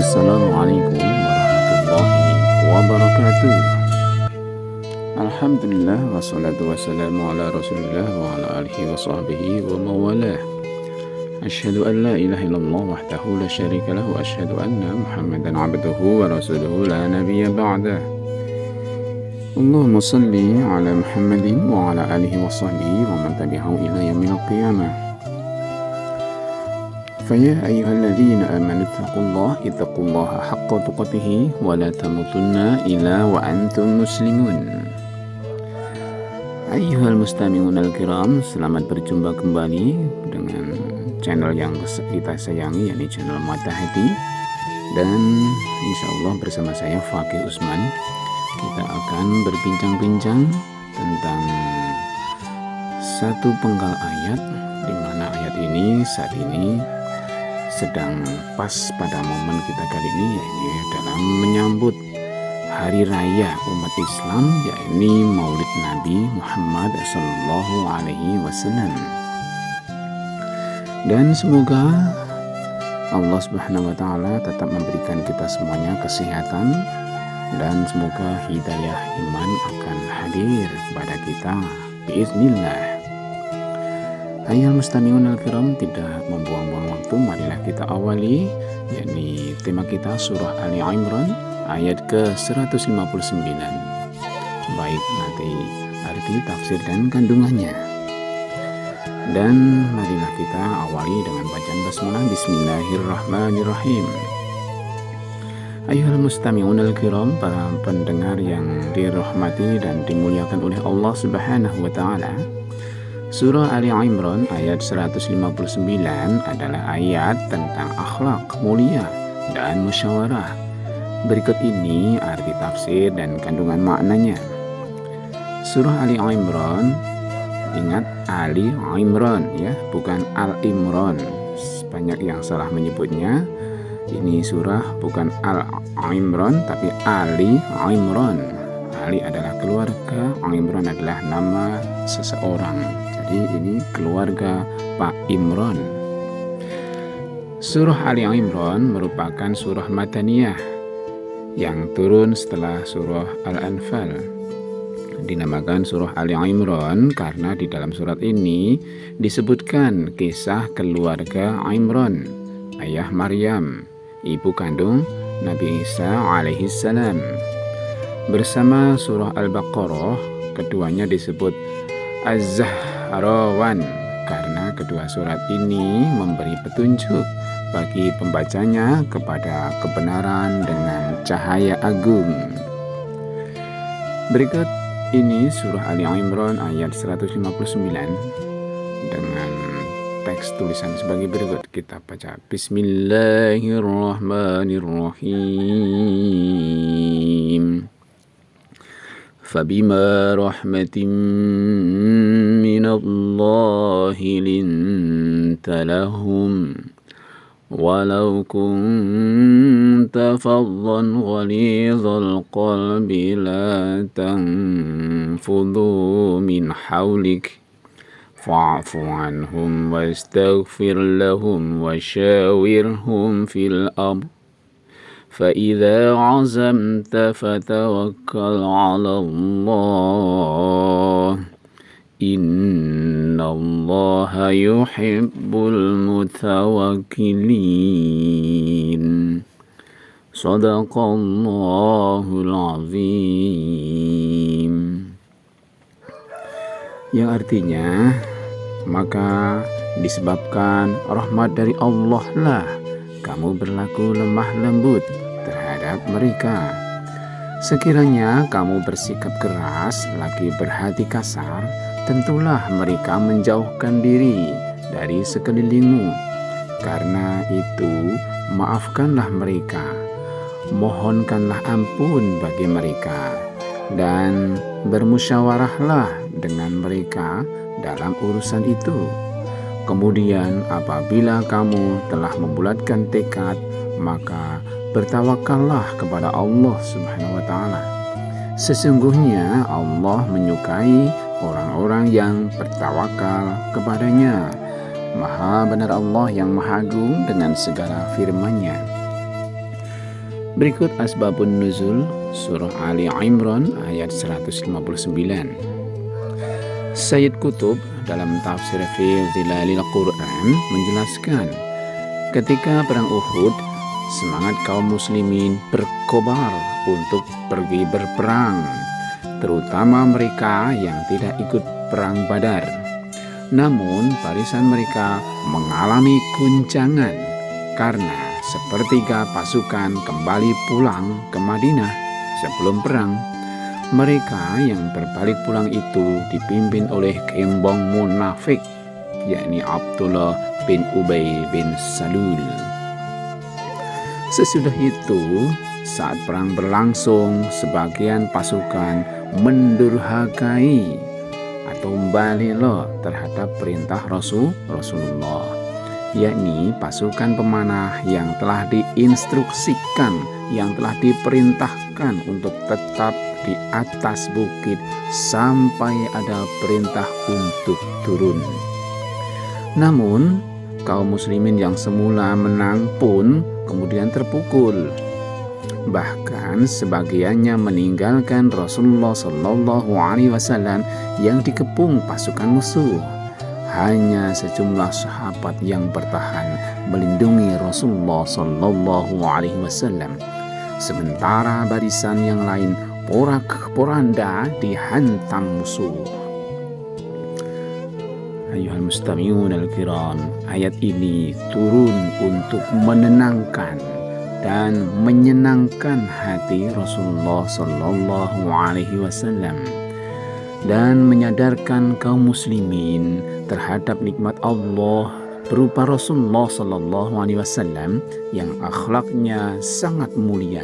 Assalamualaikum warahmatullahi wabarakatuh. Alhamdulillah wassalatu wassalamu ala rasulillah wa ala alihi wa sahbihi wa mawalah. Asyhadu an la ilaha illallah wahdahu la syarika lahu wa asyhadu anna Muhammadan abduhu wa rasuluhu la nabiyya ba'dah. Allahumma salli ala Muhammadin wa ala alihi wa sahbihi wa man tabi'ahu ila yaumil qiyamah. فيا أيها الذين آمنوا اتقوا الله حق تقاته ولا تموتن إلا وأنتم مسلمون. Ayyuhal mustami'un al-kiram, selamat berjumpa kembali dengan channel yang kita sayangi, yakni channel Mata Hati. Dan insya Allah bersama saya Fakih Usman, kita akan berbincang-bincang tentang satu penggal ayat, di mana ayat ini saat ini sedang pas pada momen kita kali ini, yaitu dalam menyambut hari raya umat Islam, yakni Maulid Nabi Muhammad Sallallahu Alaihi Wasallam. Dan semoga Allah Subhanahu Wa Taala tetap memberikan kita semuanya kesehatan, dan semoga hidayah iman akan hadir kepada kita biiznillah. Ayyuhal mustami'un al-kiram, tidak membuang-buang waktu, marilah kita awali, yakni tema kita surah Ali Imran ayat ke-159. Baik, nanti arti, tafsir, dan kandungannya. Dan marilah kita awali dengan bacaan basmalah. Bismillahirrahmanirrahim. Ayyuhal mustami'un al-kiram, para pendengar yang dirahmati dan dimuliakan oleh Allah Subhanahu wa Ta'ala, Surah Ali Imran ayat 159 adalah ayat tentang akhlak mulia dan musyawarah. Berikut ini arti, tafsir, dan kandungan maknanya. Surah Ali Imran, ingat Ali Imran ya, bukan Al Imran. Banyak yang salah menyebutnya. Ini surah bukan Al Imran tapi Ali Imran. Ali adalah keluarga, Imran adalah nama seseorang. Jadi ini keluarga Pak Imran. Surah Ali Imran merupakan surah Madaniyah yang turun setelah surah Al-Anfal. Dinamakan surah Ali Imran karena di dalam surat ini disebutkan kisah keluarga Imran, ayah Maryam, ibu kandung Nabi Isa alaihissalam. Bersama surah Al-Baqarah, keduanya disebut Az-Zahrawan karena kedua surat ini memberi petunjuk bagi pembacanya kepada kebenaran dengan cahaya agung. Berikut ini surah Ali Imran ayat 159 dengan teks tulisan sebagai berikut. Kita baca. Bismillahirrahmanirrahim. فبما رحمة من الله لنت لهم ولو كنت فظا غليظ القلب لا تنفضوا من حولك فاعف عنهم واستغفر لهم وشاورهم في الأمر فإذا عزمت فتوكل على الله إن الله يحب المتوكلين صدق الله العظيم. Yang artinya, maka disebabkan rahmat dari Allah lah kamu berlaku lemah lembut terhadap mereka. Sekiranya kamu bersikap keras lagi berhati kasar, tentulah mereka menjauhkan diri dari sekelilingmu. Karena itu, maafkanlah mereka, mohonkanlah ampun bagi mereka, dan bermusyawarahlah dengan mereka dalam urusan itu. Kemudian apabila kamu telah membulatkan tekad, maka bertawakallah kepada Allah Subhanahu wa Ta'ala. Sesungguhnya Allah menyukai orang-orang yang bertawakal kepadanya. Maha benar Allah yang maha agung dengan segala firman-Nya. Berikut asbabun nuzul surah Ali Imran ayat 159. Sayyid Qutb dalam tafsir fi Zilalil Quran menjelaskan, ketika perang Uhud, semangat kaum muslimin berkobar untuk pergi berperang, terutama mereka yang tidak ikut perang Badar. Namun barisan mereka mengalami guncangan karena sepertiga pasukan kembali pulang ke Madinah sebelum perang. Mereka yang berbalik pulang itu dipimpin oleh gembong munafik, yakni Abdullah bin Ubay bin Salul. Sesudah itu, saat perang berlangsung, sebagian pasukan mendurhakai atau balilo terhadap perintah Rasulullah, yakni pasukan pemanah yang telah diinstruksikan, yang telah diperintahkan untuk tetap di atas bukit sampai ada perintah untuk turun. Namun, kaum muslimin yang semula menang pun kemudian terpukul. Bahkan sebagiannya meninggalkan Rasulullah Shallallahu Alaihi Wasallam yang dikepung pasukan musuh. Hanya sejumlah sahabat yang bertahan melindungi Rasulullah Shallallahu Alaihi Wasallam, sementara barisan yang lain porak-poranda dihantam musuh. Ayuhal mustami'un al-kiram, ayat ini turun untuk menenangkan dan menyenangkan hati Rasulullah Sallallahu Alaihi Wasallam dan menyadarkan kaum muslimin terhadap nikmat Allah berupa Rasulullah Sallallahu Alaihi Wasallam yang akhlaknya sangat mulia,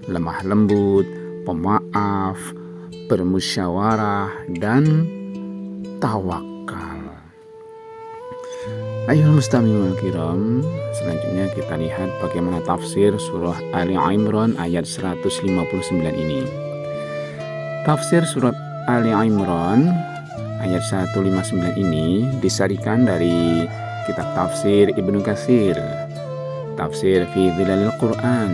lemah lembut, pemaaf, bermusyawarah, dan tawakal. Ayuhal mustami'un al-kiram, selanjutnya kita lihat bagaimana tafsir surah Ali Imran ayat 159 ini. Tafsir surat Ali Imran ayat 159 ini disarikan dari kitab tafsir Ibnu Katsir, tafsir fi Zilalil Quran,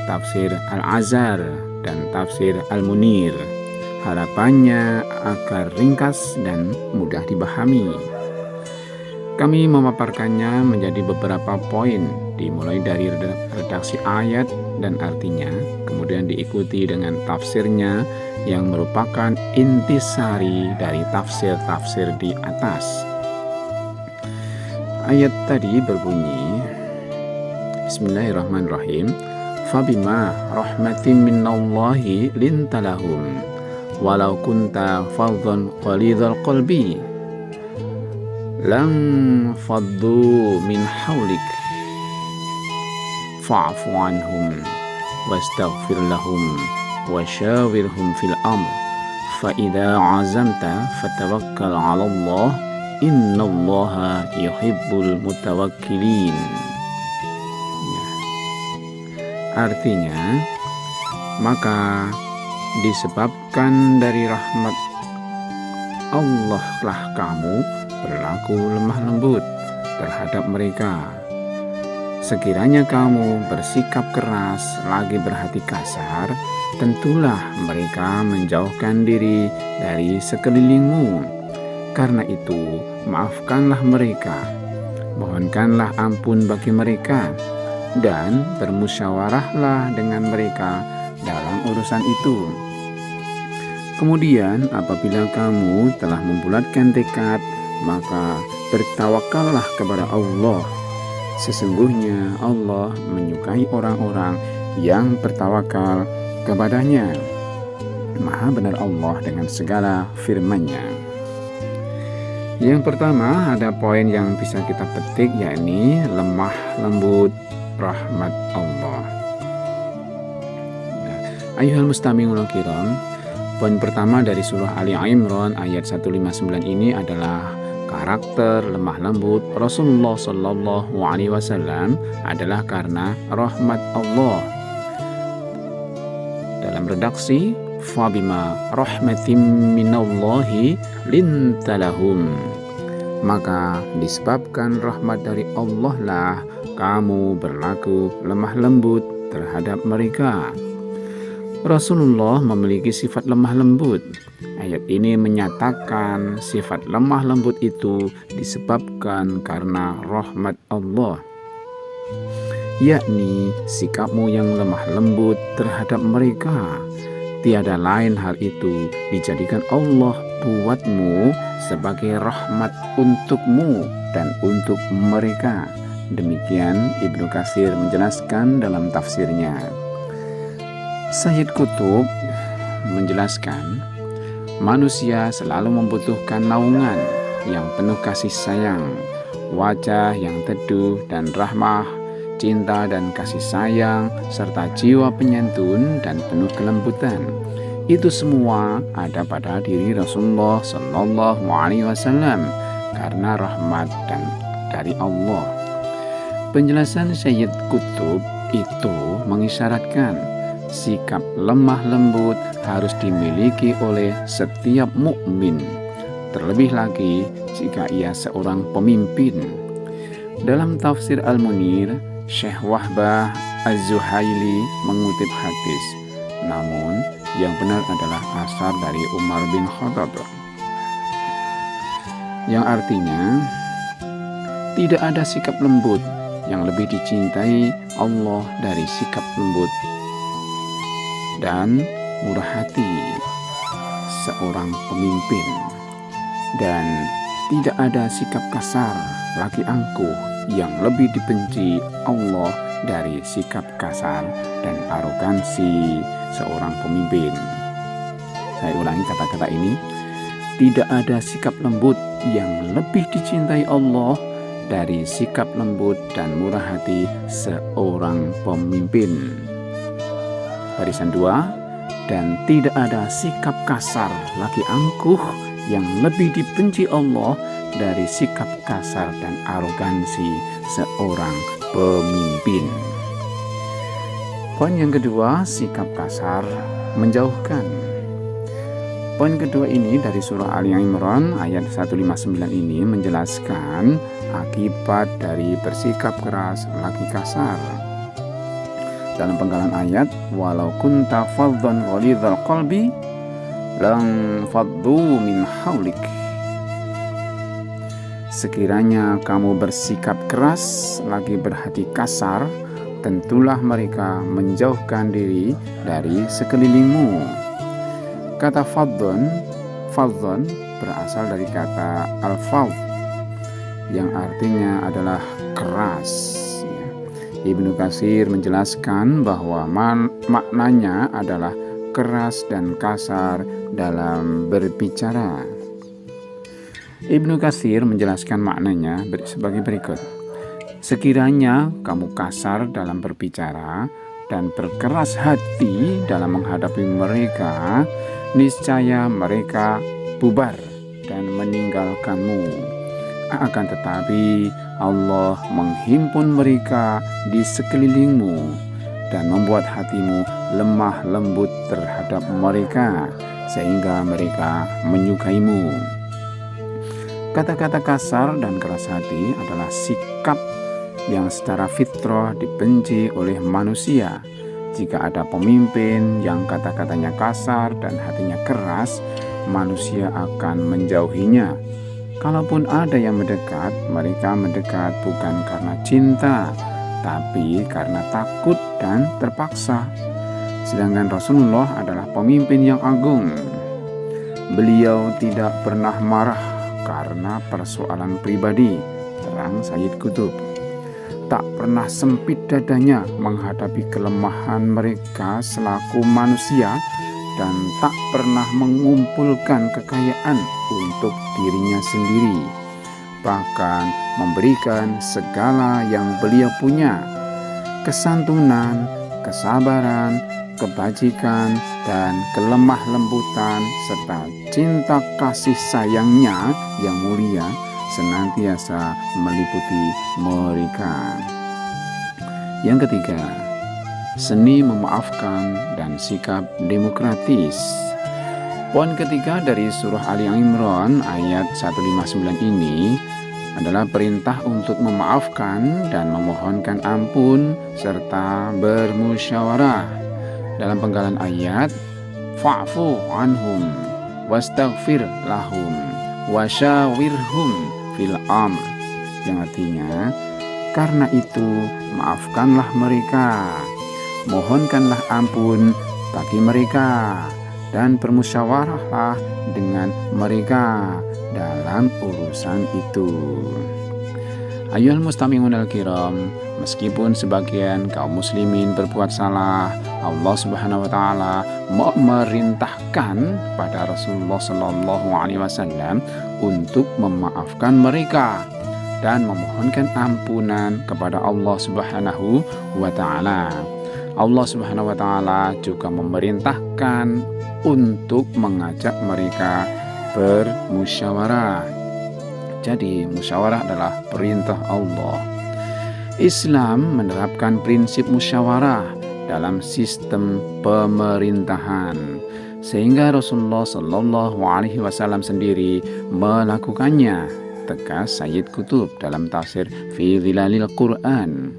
tafsir Al-Azhar, dan tafsir Al-Munir. Harapannya agar ringkas dan mudah dipahami. Kami memaparkannya menjadi beberapa poin, dimulai dari redaksi ayat dan artinya, kemudian diikuti dengan tafsirnya yang merupakan intisari dari tafsir-tafsir di atas. Ayat tadi berbunyi, Bismillahirrahmanirrahim, Fabima rahmatin minallahi lintalahum walau kunta fadhan qalidhal qalbi lam faddu min hawlik fa'fu anhum wastaghfir lahum wasyawirhum fil amr fa idza azamta fatawakkal 'ala Allah innallaha yuhibbul mutawakkilin. Artinya, maka disebabkan dari rahmat Allah lah kamu berlaku lemah lembut terhadap mereka. Sekiranya kamu bersikap keras lagi berhati kasar, tentulah mereka menjauhkan diri dari sekelilingmu. Karena itu, maafkanlah mereka, mohonkanlah ampun bagi mereka, dan bermusyawarahlah dengan mereka dalam urusan itu. Kemudian apabila kamu telah membulatkan tekad, maka bertawakallah kepada Allah. Sesungguhnya Allah menyukai orang-orang yang bertawakal kepadanya. Maha benar Allah dengan segala firman-Nya. Yang pertama, ada poin yang bisa kita petik, yakni lemah lembut rahmat Allah. Ayuhal mustami'un al-kiram, poin pertama dari surah Ali Imran ayat 159 ini adalah karakter lemah lembut Rasulullah Sallallahu Alaihi Wasallam adalah karena rahmat Allah. Dalam redaksi, fabima rahmatim minallahi lintalahum, maka disebabkan rahmat dari Allah lah kamu berlaku lemah lembut terhadap mereka. Rasulullah memiliki sifat lemah lembut. Ayat ini menyatakan sifat lemah lembut itu disebabkan karena rahmat Allah, yakni sikapmu yang lemah lembut terhadap mereka. Tiada lain hal itu dijadikan Allah buatmu sebagai rahmat untukmu dan untuk mereka. Demikian Ibnu Katsir menjelaskan dalam tafsirnya. Sayyid Qutb menjelaskan, manusia selalu membutuhkan naungan yang penuh kasih sayang, wajah yang teduh dan rahmah, cinta dan kasih sayang, serta jiwa penyantun dan penuh kelembutan. Itu semua ada pada diri Rasulullah Shallallahu Alaihi Wasallam karena rahmat dan dari Allah. Penjelasan Sayyid Qutb itu mengisyaratkan sikap lemah lembut harus dimiliki oleh setiap mukmin, terlebih lagi jika ia seorang pemimpin. Dalam tafsir Al-Munir, Syekh Wahbah Az-Zuhaili mengutip hadis, namun yang benar adalah asar dari Umar bin Khattab, yang artinya tidak ada sikap lembut yang lebih dicintai Allah dari sikap lembut dan murah hati seorang pemimpin, dan tidak ada sikap kasar lagi angkuh yang lebih dibenci Allah dari sikap kasar dan arogansi seorang pemimpin. Saya ulangi kata-kata ini, tidak ada sikap lembut yang lebih dicintai Allah dari sikap lembut dan murah hati seorang pemimpin. Barisan 2, dan tidak ada sikap kasar lagi angkuh yang lebih dibenci Allah dari sikap kasar dan arogansi seorang pemimpin. Poin yang kedua, sikap kasar menjauhkan. Poin kedua ini dari surah Ali Imran ayat 159 ini menjelaskan akibat dari bersikap keras lagi kasar. Dalam penggalan ayat, walau kunta faddan ghalidhal qalbi lang faddu min haulik. Sekiranya kamu bersikap keras lagi berhati kasar, tentulah mereka menjauhkan diri dari sekelilingmu. Kata faddan berasal dari kata al-fadh yang artinya adalah keras. Ibnu Katsir menjelaskan bahwa maknanya adalah keras dan kasar dalam berbicara. Ibnu Katsir menjelaskan maknanya sebagai berikut. Sekiranya kamu kasar dalam berbicara dan berkeras hati dalam menghadapi mereka, niscaya mereka bubar dan meninggalkanmu. Akan tetapi Allah menghimpun mereka di sekelilingmu dan membuat hatimu lemah lembut terhadap mereka sehingga mereka menyukaimu. Kata-kata kasar dan keras hati adalah sikap yang secara fitrah dibenci oleh manusia. Jika ada pemimpin yang kata-katanya kasar dan hatinya keras, manusia akan menjauhinya. Kalaupun ada yang mendekat, mereka mendekat bukan karena cinta, tapi karena takut dan terpaksa. Sedangkan Rasulullah adalah pemimpin yang agung. Beliau tidak pernah marah karena persoalan pribadi, terang Sayyid Qutb. Tak pernah sempit dadanya menghadapi kelemahan mereka selaku manusia, dan tak pernah mengumpulkan kekayaan untuk dirinya sendiri, bahkan memberikan segala yang beliau punya, kesantunan, kesabaran, kebajikan, dan kelemah lembutan, serta cinta kasih sayangnya yang mulia senantiasa meliputi mereka. Yang ketiga, seni memaafkan dan sikap demokratis. Poin ketiga dari surah Ali Imran ayat 159 ini adalah perintah untuk memaafkan dan memohonkan ampun serta bermusyawarah. Dalam penggalan ayat, fa'fu anhum wastaghfir lahum wasyawirhum fil amr, yang artinya, karena itu maafkanlah mereka, mohonkanlah ampun bagi mereka, dan bermusyawarahlah dengan mereka dalam urusan itu. Ayyuhal mustami'un al-kiram, meskipun sebagian kaum muslimin berbuat salah, Allah Subhanahu wa taala memerintahkan pada Rasulullah sallallahu alaihi wasallam untuk memaafkan mereka dan memohonkan ampunan kepada Allah Subhanahu wa taala. Allah Subhanahu wa taala juga memerintahkan untuk mengajak mereka bermusyawarah. Jadi, musyawarah adalah perintah Allah. Islam menerapkan prinsip musyawarah dalam sistem pemerintahan, sehingga Rasulullah Shallallahu Alaihi Wasallam sendiri melakukannya, tegas Sayyid Qutb dalam tafsir Fi Dhilalil Quran.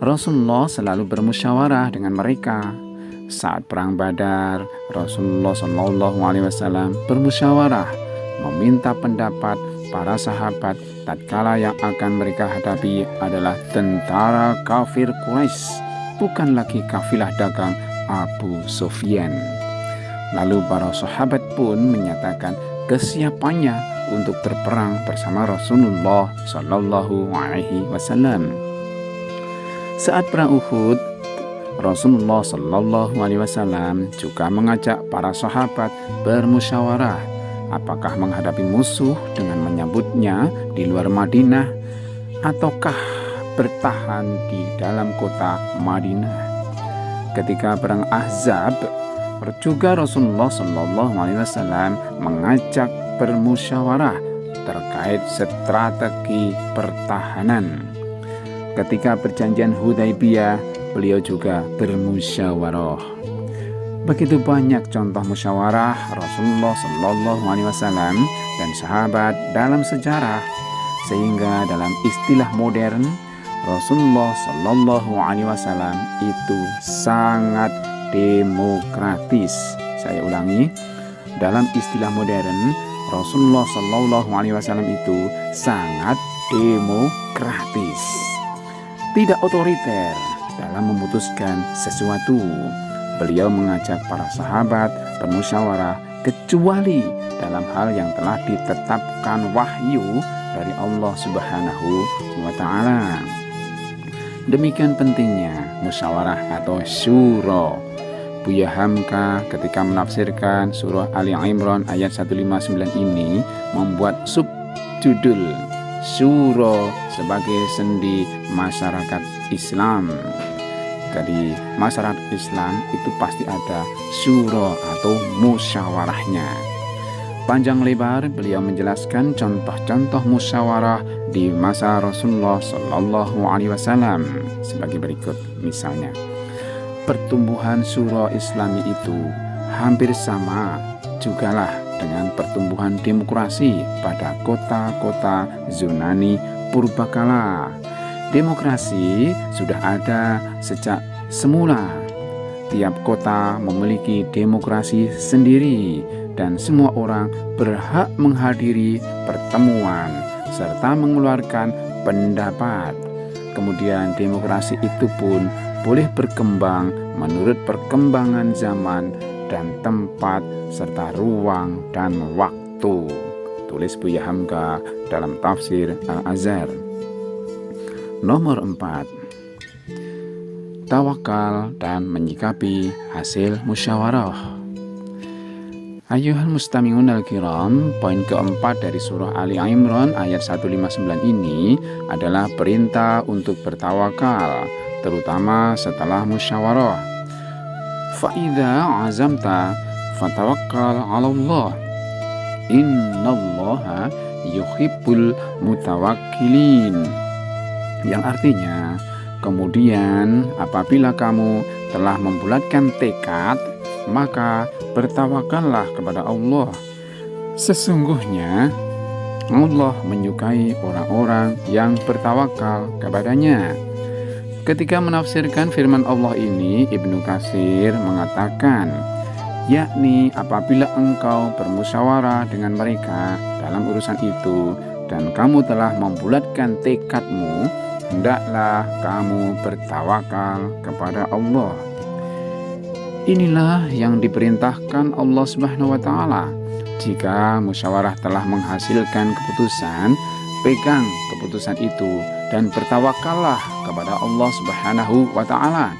Rasulullah selalu bermusyawarah dengan mereka. Saat perang Badar, Rasulullah Shallallahu Alaihi Wasallam bermusyawarah, meminta pendapat para sahabat tatkala yang akan mereka hadapi adalah tentara kafir Quraisy, bukan lagi kafilah dagang Abu Sufyan. Lalu para sahabat pun menyatakan kesiapannya untuk berperang bersama Rasulullah Shallallahu Alaihi Wasallam. Saat perang Uhud, Rasulullah Shallallahu Alaihi Wasallam juga mengajak para sahabat bermusyawarah apakah menghadapi musuh dengan menyambutnya di luar Madinah ataukah bertahan di dalam kota Madinah. Ketika perang Ahzab, juga Rasulullah Shallallahu Alaihi Wasallam mengajak bermusyawarah terkait strategi pertahanan. Ketika perjanjian Hudaibiyah, beliau juga bermusyawarah. Begitu banyak contoh musyawarah Rasulullah Shallallahu Alaihi Wasallam dan sahabat dalam sejarah, sehingga dalam istilah modern Rasulullah Shallallahu Alaihi Wasallam itu sangat demokratis. Saya ulangi, dalam istilah modern Rasulullah Shallallahu Alaihi Wasallam itu sangat demokratis, tidak otoriter dalam memutuskan sesuatu. Beliau mengajak para sahabat bermusyawarah kecuali dalam hal yang telah ditetapkan wahyu dari Allah Subhanahu wa taala. Demikian pentingnya musyawarah atau syura. Buya Hamka ketika menafsirkan surah Ali Imran ayat 159 ini membuat subjudul syura sebagai sendi masyarakat Islam. Jadi masyarakat Islam itu pasti ada syura atau musyawarahnya. Panjang lebar beliau menjelaskan contoh-contoh musyawarah di masa Rasulullah Shallallahu Alaihi Wasallam sebagai berikut. Misalnya, pertumbuhan syura Islami itu hampir sama jugalah dengan pertumbuhan demokrasi pada kota-kota Yunani purbakala. Demokrasi sudah ada sejak semula. Tiap kota memiliki demokrasi sendiri dan semua orang berhak menghadiri pertemuan serta mengeluarkan pendapat. Kemudian demokrasi itu pun boleh berkembang menurut perkembangan zaman dan tempat serta ruang dan waktu. Tulis Buya Hamka dalam tafsir Al-Azhar. Nomor 4. Tawakal dan menyikapi hasil musyawarah. Ayyuhal mustami'un al-kiram, poin keempat dari surah Ali Imran ayat 159 ini adalah perintah untuk bertawakal, terutama setelah musyawarah. Fa'idha azamta fatawakkal 'ala Allah. Innallaha yuhibbul mutawakkilin. Yang artinya, kemudian apabila kamu telah membulatkan tekad, maka bertawakallah kepada Allah. Sesungguhnya Allah menyukai orang-orang yang bertawakal kepadanya. Ketika menafsirkan firman Allah ini, Ibnu Katsir mengatakan, yakni apabila engkau bermusyawarah dengan mereka dalam urusan itu dan kamu telah membulatkan tekadmu, hendaklah kamu bertawakal kepada Allah. Inilah yang diperintahkan Allah Subhanahu wa taala. Jika musyawarah telah menghasilkan keputusan, pegang keputusan itu dan bertawakallah kepada Allah Subhanahu wa taala.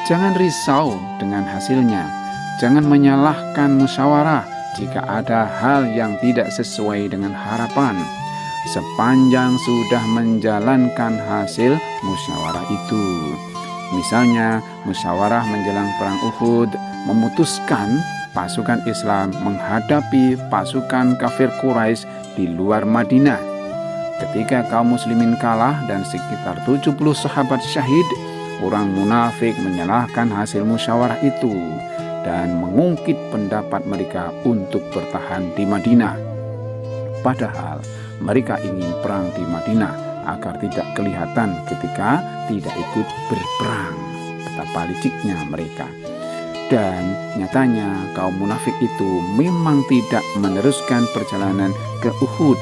Jangan risau dengan hasilnya. Jangan menyalahkan musyawarah jika ada hal yang tidak sesuai dengan harapan, sepanjang sudah menjalankan hasil musyawarah itu. Misalnya, musyawarah menjelang perang Uhud memutuskan pasukan Islam menghadapi pasukan kafir Quraisy di luar Madinah. Ketika kaum muslimin kalah dan sekitar 70 sahabat syahid, orang munafik menyalahkan hasil musyawarah itu dan mengungkit pendapat mereka untuk bertahan di Madinah. Padahal mereka ingin perang di Madinah agar tidak kelihatan ketika tidak ikut berperang. Betapa liciknya mereka. Dan nyatanya kaum munafik itu memang tidak meneruskan perjalanan ke Uhud,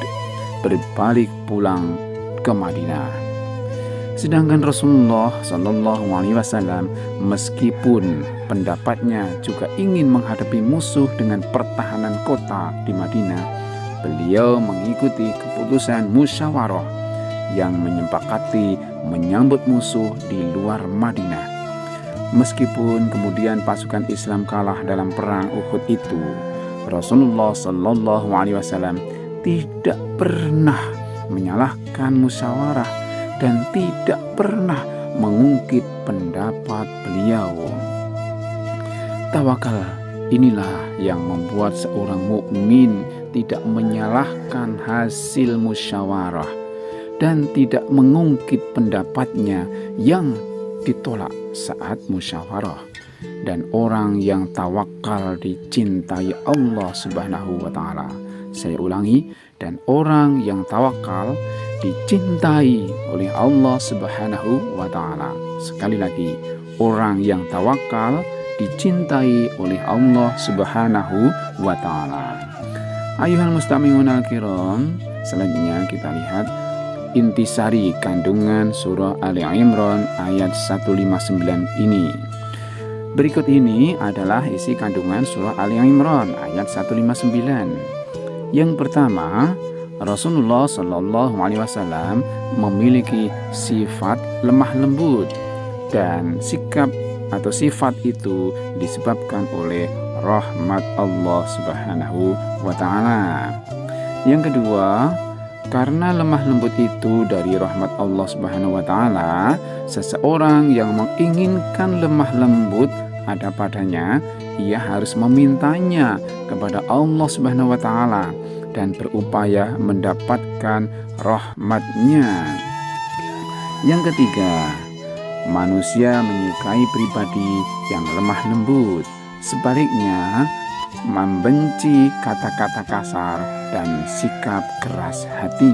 berbalik pulang ke Madinah. Sedangkan Rasulullah Shallallahu Alaihi Wasallam meskipun pendapatnya juga ingin menghadapi musuh dengan pertahanan kota di Madinah, beliau mengikuti keputusan musyawarah yang menyepakati menyambut musuh di luar Madinah. Meskipun kemudian pasukan Islam kalah dalam perang Uhud itu, Rasulullah Shallallahu Alaihi Wasallam tidak pernah menyalahkan musyawarah dan tidak pernah mengungkit pendapat beliau. Tawakal inilah yang membuat seorang mukmin tidak menyalahkan hasil musyawarah dan tidak mengungkit pendapatnya yang ditolak saat musyawarah. Dan orang yang tawakal dicintai Allah Subhanahu wa taala. Saya ulangi, dan orang yang tawakal dicintai oleh Allah Subhanahu wa taala. Sekali lagi, orang yang tawakal dicintai oleh Allah Subhanahu wa taala. Ayuhal mustami'un al-kiram, selanjutnya kita lihat intisari kandungan surah Ali Imran ayat 159 ini. Berikut ini adalah isi kandungan surah Ali Imran ayat 159. Yang pertama, Rasulullah Shallallahu Alaihi Wasallam memiliki sifat lemah lembut, dan sikap atau sifat itu disebabkan oleh rahmat Allah Subhanahu wa taala. Yang kedua, karena lemah lembut itu dari rahmat Allah Subhanahu wa taala, seseorang yang menginginkan lemah lembut ada padanya, ia harus memintanya kepada Allah Subhanahu wa taala dan berupaya mendapatkan rahmat-Nya. Yang ketiga, manusia menyukai pribadi yang lemah lembut. Sebaliknya, membenci kata-kata kasar dan sikap keras hati.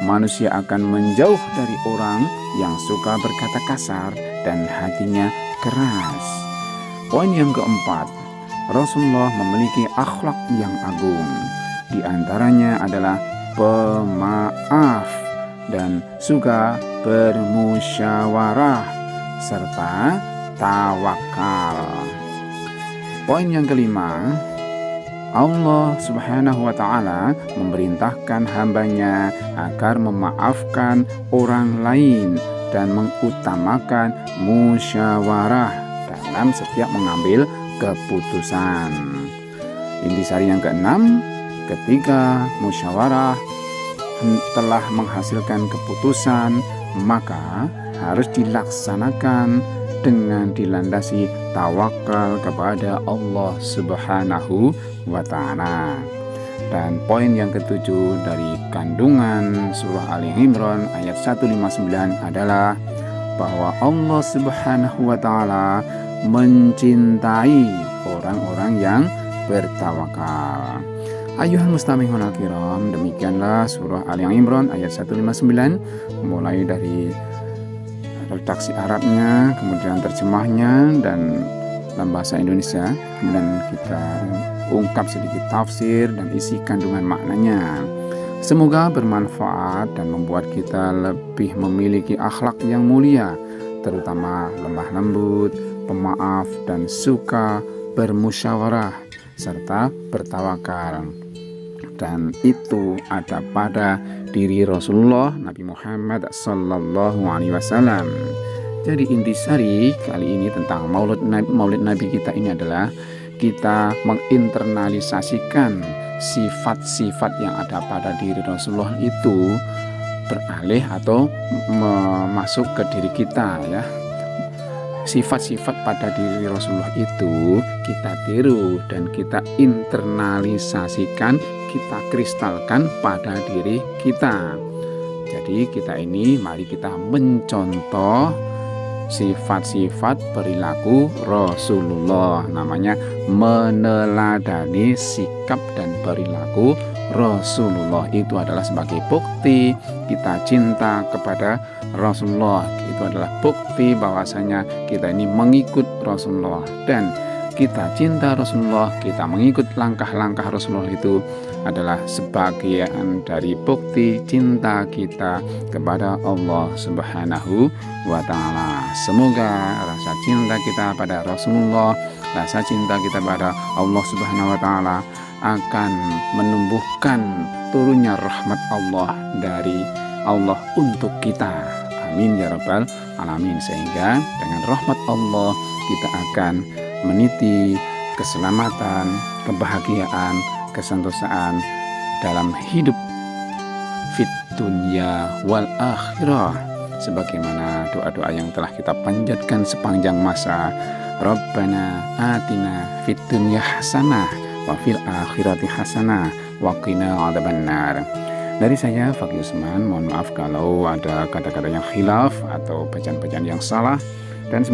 Manusia akan menjauh dari orang yang suka berkata kasar dan hatinya keras. Poin yang keempat, Rasulullah memiliki akhlak yang agung. Di antaranya adalah pemaaf dan suka bermusyawarah serta tawakal. Poin yang kelima, Allah Subhanahu wa taala memerintahkan hambanya agar memaafkan orang lain dan mengutamakan musyawarah dalam setiap mengambil keputusan. Intisari yang keenam, ketika musyawarah telah menghasilkan keputusan, maka harus dilaksanakan dengan dilandasi tawakal kepada Allah Subhanahu wa taala. Dan poin yang ketujuh dari kandungan surah Ali Imran ayat 159 adalah bahwa Allah Subhanahu wa taala mencintai orang-orang yang bertawakal. Ayuhal mustamihun al-kiram, demikianlah surah Ali Imran ayat 159, mulai dari redaksi Arabnya, kemudian terjemahnya dan dalam bahasa Indonesia, kemudian kita ungkap sedikit tafsir dan isi kandungan maknanya. Semoga bermanfaat dan membuat kita lebih memiliki akhlak yang mulia, terutama lemah lembut, pemaaf, dan suka bermusyawarah serta bertawakal. Dan itu ada pada diri Rasulullah Nabi Muhammad Sallallahu Alaihi Wasallam. Jadi intisari kali ini tentang Maulid Nabi kita ini adalah kita menginternalisasikan sifat-sifat yang ada pada diri Rasulullah itu beralih atau masuk ke diri kita ya. Sifat-sifat pada diri Rasulullah itu kita tiru dan kita internalisasikan, kita kristalkan pada diri kita. Jadi kita ini mari kita mencontoh sifat-sifat perilaku Rasulullah, namanya meneladani sikap dan perilaku Rasulullah. Itu adalah sebagai bukti kita cinta kepada Rasulullah. Itu adalah bukti bahwasanya kita ini mengikut Rasulullah, dan kita cinta Rasulullah, kita mengikut langkah-langkah Rasulullah itu adalah sebagian dari bukti cinta kita kepada Allah Subhanahu wa Ta'ala. Semoga rasa cinta kita pada Rasulullah, rasa cinta kita pada Allah Subhanahu wa Ta'ala akan menumbuhkan turunnya rahmat Allah dari Allah untuk kita. Amin ya rabbal alamin. Sehingga dengan rahmat Allah kita akan meniti keselamatan, kebahagiaan, kesantosaan dalam hidup fit dunya wal akhirah, sebagaimana doa-doa yang telah kita panjatkan sepanjang masa. Rabbana atina fit dunya hasanah wa fil akhirati hasanah wa qina adzabannar. Dari saya Fakih Usman, mohon maaf kalau ada kata-kata yang khilaf atau bacaan-bacaan yang salah, dan